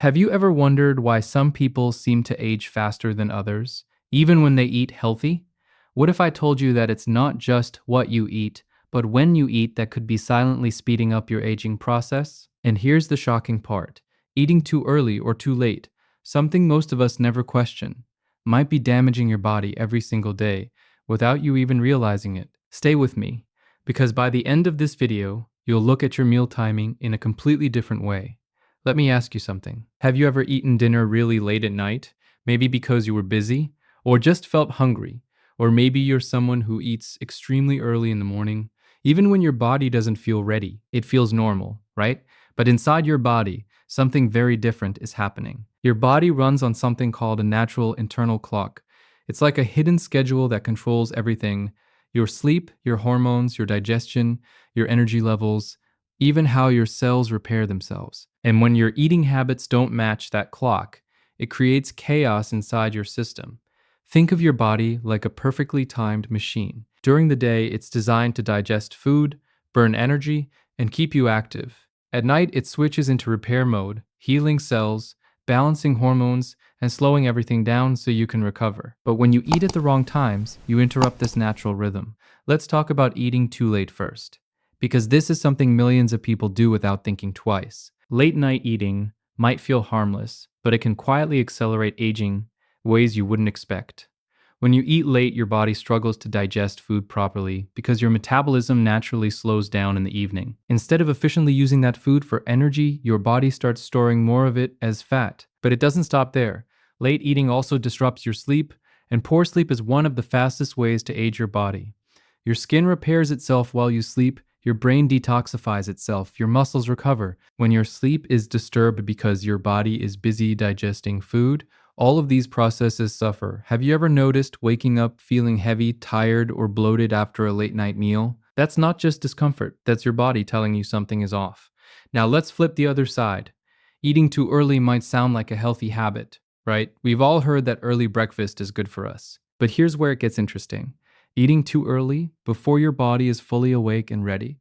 Have you ever wondered why some people seem to age faster than others, even when they eat healthy? What if I told you that it's not just what you eat, but when you eat that could be silently speeding up your aging process? And here's the shocking part: eating too early or too late, something most of us never question, might be damaging your body every single day without you even realizing it. Stay with me, because by the end of this video, you'll look at your meal timing in a completely different way. Let me ask you something. Have you ever eaten dinner really late at night? Maybe because you were busy, or just felt hungry, or maybe you're someone who eats extremely early in the morning. Even when your body doesn't feel ready, it feels normal, right? But inside your body, something very different is happening. Your body runs on something called a natural internal clock. It's like a hidden schedule that controls everything: your sleep, your hormones, your digestion, your energy levels, even how your cells repair themselves. And when your eating habits don't match that clock, it creates chaos inside your system. Think of your body like a perfectly timed machine. During the day, it's designed to digest food, burn energy, and keep you active. At night, it switches into repair mode, healing cells, balancing hormones, and slowing everything down so you can recover. But when you eat at the wrong times, you interrupt this natural rhythm. Let's talk about eating too late first, because this is something millions of people do without thinking twice. Late night eating might feel harmless, but it can quietly accelerate aging ways you wouldn't expect. When you eat late, your body struggles to digest food properly because your metabolism naturally slows down in the evening. Instead of efficiently using that food for energy, your body starts storing more of it as fat. But it doesn't stop there. Late eating also disrupts your sleep, and poor sleep is one of the fastest ways to age your body. Your skin repairs itself while you sleep, your brain detoxifies itself, your muscles recover. When your sleep is disturbed because your body is busy digesting food, all of these processes suffer. Have you ever noticed waking up feeling heavy, tired, or bloated after a late night meal? That's not just discomfort, that's your body telling you something is off. Now let's flip the other side. Eating too early might sound like a healthy habit, right? We've all heard that early breakfast is good for us. But here's where it gets interesting. Eating too early, before your body is fully awake and ready,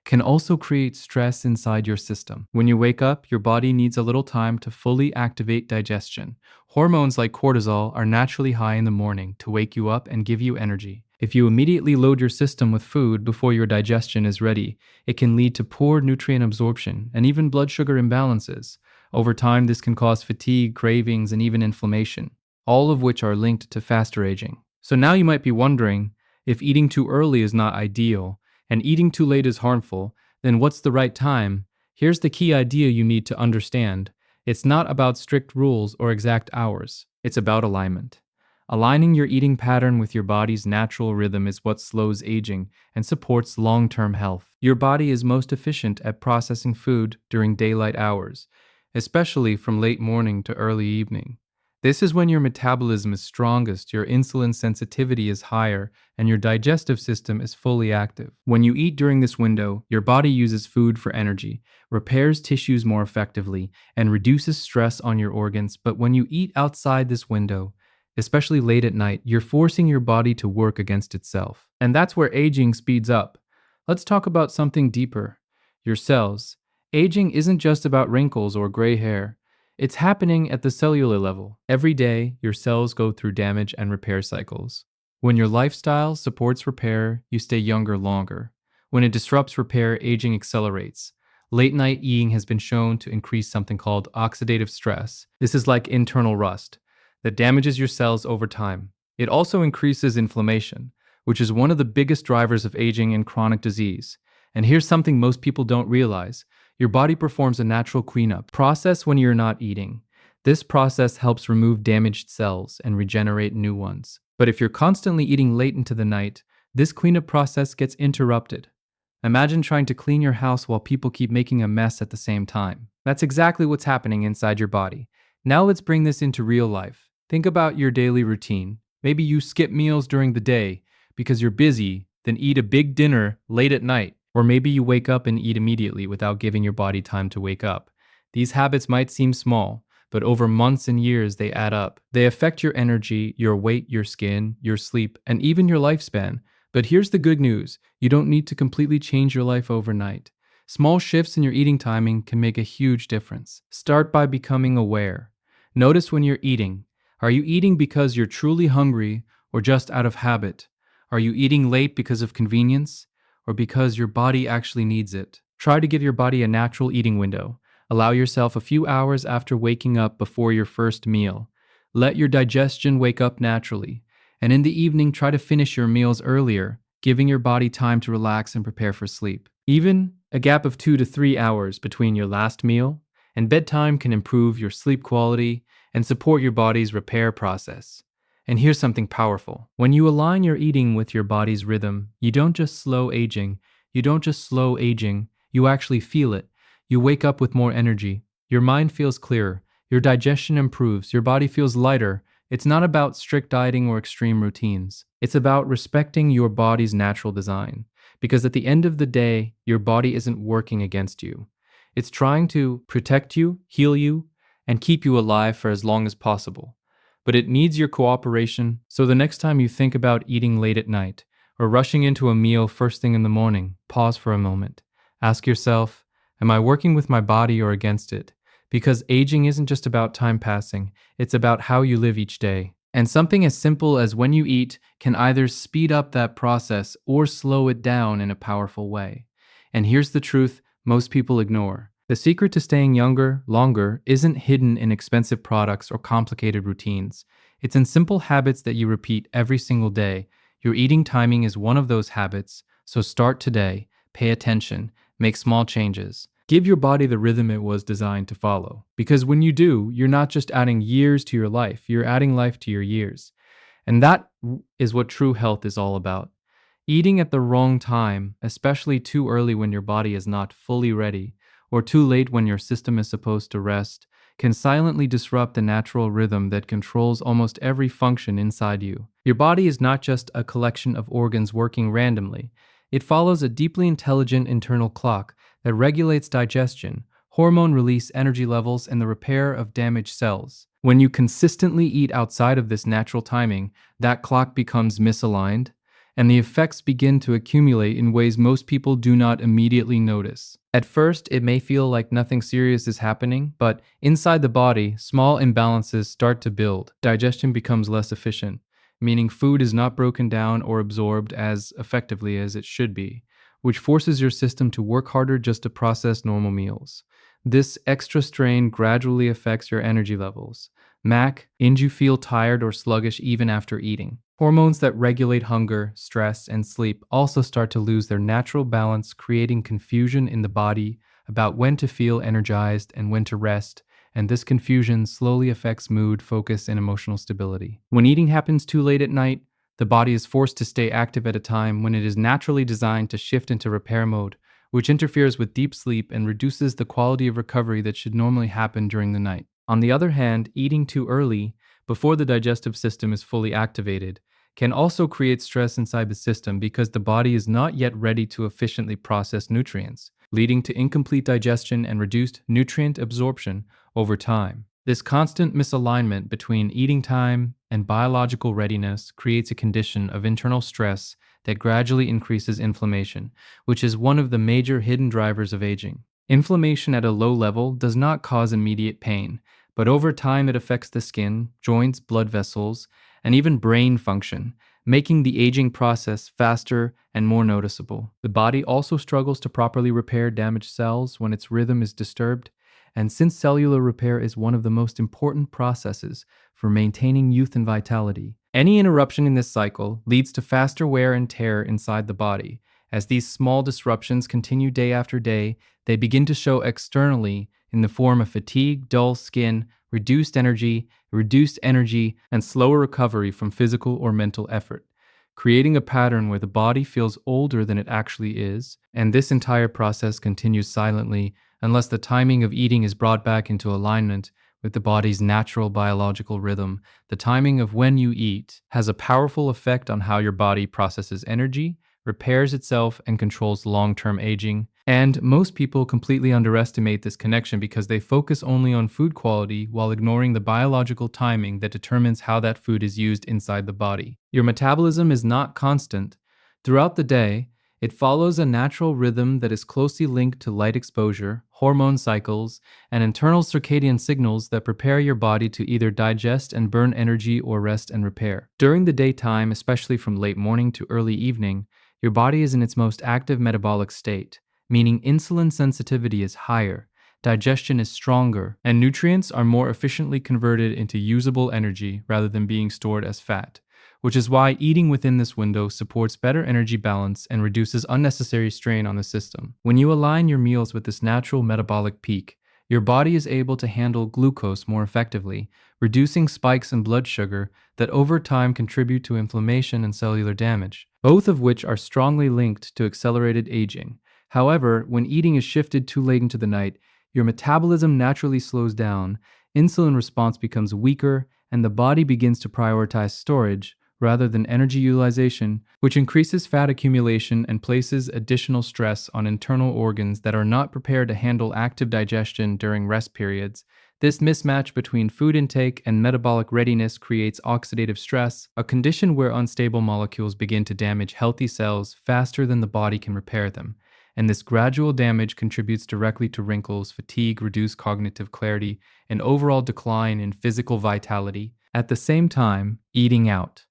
can also create stress inside your system. When you wake up, your body needs a little time to fully activate digestion. Hormones like cortisol are naturally high in the morning to wake you up and give you energy. If you immediately load your system with food before your digestion is ready, it can lead to poor nutrient absorption and even blood sugar imbalances. Over time, this can cause fatigue, cravings, and even inflammation, all of which are linked to faster aging. So now you might be wondering, if eating too early is not ideal, and eating too late is harmful, then what's the right time? Here's the key idea you need to understand. It's not about strict rules or exact hours. It's about alignment. Aligning your eating pattern with your body's natural rhythm is what slows aging and supports long-term health. Your body is most efficient at processing food during daylight hours, especially from late morning to early evening. This is when your metabolism is strongest, your insulin sensitivity is higher, and your digestive system is fully active. When you eat during this window, your body uses food for energy, repairs tissues more effectively, and reduces stress on your organs. But when you eat outside this window, especially late at night, you're forcing your body to work against itself. And that's where aging speeds up. Let's talk about something deeper: your cells. Aging isn't just about wrinkles or gray hair. It's happening at the cellular level. Every day, your cells go through damage and repair cycles. When your lifestyle supports repair, you stay younger longer. When it disrupts repair, aging accelerates. Late night eating has been shown to increase something called oxidative stress. This is like internal rust that damages your cells over time. It also increases inflammation, which is one of the biggest drivers of aging and chronic disease. And here's something most people don't realize. Your body performs a natural cleanup process when you're not eating. This process helps remove damaged cells and regenerate new ones. But if you're constantly eating late into the night, this cleanup process gets interrupted. Imagine trying to clean your house while people keep making a mess at the same time. That's exactly what's happening inside your body. Now let's bring this into real life. Think about your daily routine. Maybe you skip meals during the day because you're busy, then eat a big dinner late at night. Or maybe you wake up and eat immediately without giving your body time to wake up. These habits might seem small, but over months and years they add up. They affect your energy, your weight, your skin, your sleep, and even your lifespan. But here's the good news: you don't need to completely change your life overnight. Small shifts in your eating timing can make a huge difference. Start by becoming aware. Notice when you're eating. Are you eating because you're truly hungry or just out of habit? Are you eating late because of convenience or because your body actually needs it? Try to give your body a natural eating window. Allow yourself a few hours after waking up before your first meal. Let your digestion wake up naturally. And in the evening, try to finish your meals earlier, giving your body time to relax and prepare for sleep. Even a gap of 2 to 3 hours between your last meal and bedtime can improve your sleep quality and support your body's repair process. And here's something powerful. When you align your eating with your body's rhythm, you don't just slow aging. You don't just slow aging, you actually feel it. You wake up with more energy. Your mind feels clearer. Your digestion improves. Your body feels lighter. It's not about strict dieting or extreme routines. It's about respecting your body's natural design. Because at the end of the day, your body isn't working against you. It's trying to protect you, heal you, and keep you alive for as long as possible. But it needs your cooperation, so the next time you think about eating late at night or rushing into a meal first thing in the morning, pause for a moment. Ask yourself, am I working with my body or against it? Because aging isn't just about time passing, it's about how you live each day. And something as simple as when you eat can either speed up that process or slow it down in a powerful way. And here's the truth most people ignore. The secret to staying younger, longer, isn't hidden in expensive products or complicated routines. It's in simple habits that you repeat every single day. Your eating timing is one of those habits, so start today, pay attention, make small changes. Give your body the rhythm it was designed to follow. Because when you do, you're not just adding years to your life, you're adding life to your years. And that is what true health is all about. Eating at the wrong time, especially too early when your body is not fully ready, or too late when your system is supposed to rest, can silently disrupt the natural rhythm that controls almost every function inside you. Your body is not just a collection of organs working randomly. It follows a deeply intelligent internal clock that regulates digestion, hormone release, energy levels, and the repair of damaged cells. When you consistently eat outside of this natural timing, that clock becomes misaligned, and the effects begin to accumulate in ways most people do not immediately notice. At first, it may feel like nothing serious is happening, but inside the body, small imbalances start to build. Digestion becomes less efficient, meaning food is not broken down or absorbed as effectively as it should be, which forces your system to work harder just to process normal meals. This extra strain gradually affects your energy levels. And you feel tired or sluggish even after eating. Hormones that regulate hunger, stress, and sleep also start to lose their natural balance, creating confusion in the body about when to feel energized and when to rest, and this confusion slowly affects mood, focus, and emotional stability. When eating happens too late at night, the body is forced to stay active at a time when it is naturally designed to shift into repair mode, which interferes with deep sleep and reduces the quality of recovery that should normally happen during the night. On the other hand, eating too early, before the digestive system is fully activated, can also create stress inside the system because the body is not yet ready to efficiently process nutrients, leading to incomplete digestion and reduced nutrient absorption over time. This constant misalignment between eating time and biological readiness creates a condition of internal stress that gradually increases inflammation, which is one of the major hidden drivers of aging. Inflammation at a low level does not cause immediate pain, but over time it affects the skin, joints, blood vessels, and even brain function, making the aging process faster and more noticeable. The body also struggles to properly repair damaged cells when its rhythm is disturbed, and since cellular repair is one of the most important processes for maintaining youth and vitality, any interruption in this cycle leads to faster wear and tear inside the body. As these small disruptions continue day after day, they begin to show externally in the form of fatigue, dull skin, reduced energy, and slower recovery from physical or mental effort, creating a pattern where the body feels older than it actually is, and this entire process continues silently unless the timing of eating is brought back into alignment with the body's natural biological rhythm. The timing of when you eat has a powerful effect on how your body processes energy, repairs itself, and controls long-term aging. And most people completely underestimate this connection because they focus only on food quality while ignoring the biological timing that determines how that food is used inside the body. Your metabolism is not constant. Throughout the day, It follows a natural rhythm that is closely linked to light exposure, hormone cycles, and internal circadian signals that prepare your body to either digest and burn energy or rest and repair. During the daytime, especially from late morning to early evening, your body is in its most active metabolic state, meaning insulin sensitivity is higher, digestion is stronger, and nutrients are more efficiently converted into usable energy rather than being stored as fat, which is why eating within this window supports better energy balance and reduces unnecessary strain on the system. When you align your meals with this natural metabolic peak, your body is able to handle glucose more effectively, reducing spikes in blood sugar that over time contribute to inflammation and cellular damage, both of which are strongly linked to accelerated aging. However, when eating is shifted too late into the night, your metabolism naturally slows down, insulin response becomes weaker, and the body begins to prioritize storage rather than energy utilization, which increases fat accumulation and places additional stress on internal organs that are not prepared to handle active digestion during rest periods. This mismatch between food intake and metabolic readiness creates oxidative stress, a condition where unstable molecules begin to damage healthy cells faster than the body can repair them. And this gradual damage contributes directly to wrinkles, fatigue, reduced cognitive clarity, and overall decline in physical vitality. At the same time, eating out.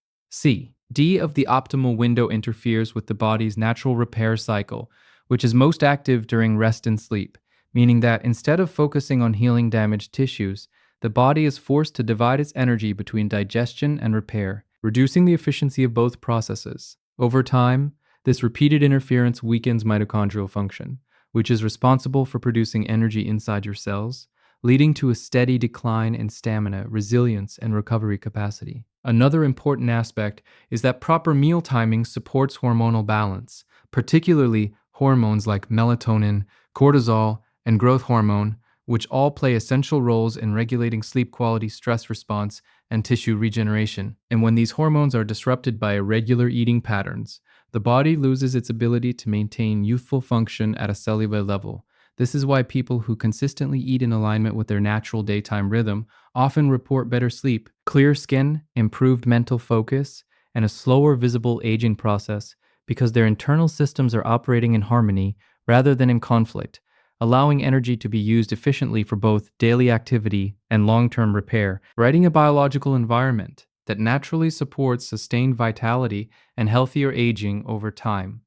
D of the optimal window interferes with the body's natural repair cycle, which is most active during rest and sleep, meaning that instead of focusing on healing damaged tissues, the body is forced to divide its energy between digestion and repair, reducing the efficiency of both processes. Over time, this repeated interference weakens mitochondrial function, which is responsible for producing energy inside your cells, leading to a steady decline in stamina, resilience, and recovery capacity. Another important aspect is that proper meal timing supports hormonal balance, particularly hormones like melatonin, cortisol, and growth hormone, which all play essential roles in regulating sleep quality, stress response, and tissue regeneration. And when these hormones are disrupted by irregular eating patterns, the body loses its ability to maintain youthful function at a cellular level. This is why people who consistently eat in alignment with their natural daytime rhythm often report better sleep, clear skin, improved mental focus, and a slower visible aging process because their internal systems are operating in harmony rather than in conflict, allowing energy to be used efficiently for both daily activity and long-term repair, creating a biological environment that naturally supports sustained vitality and healthier aging over time.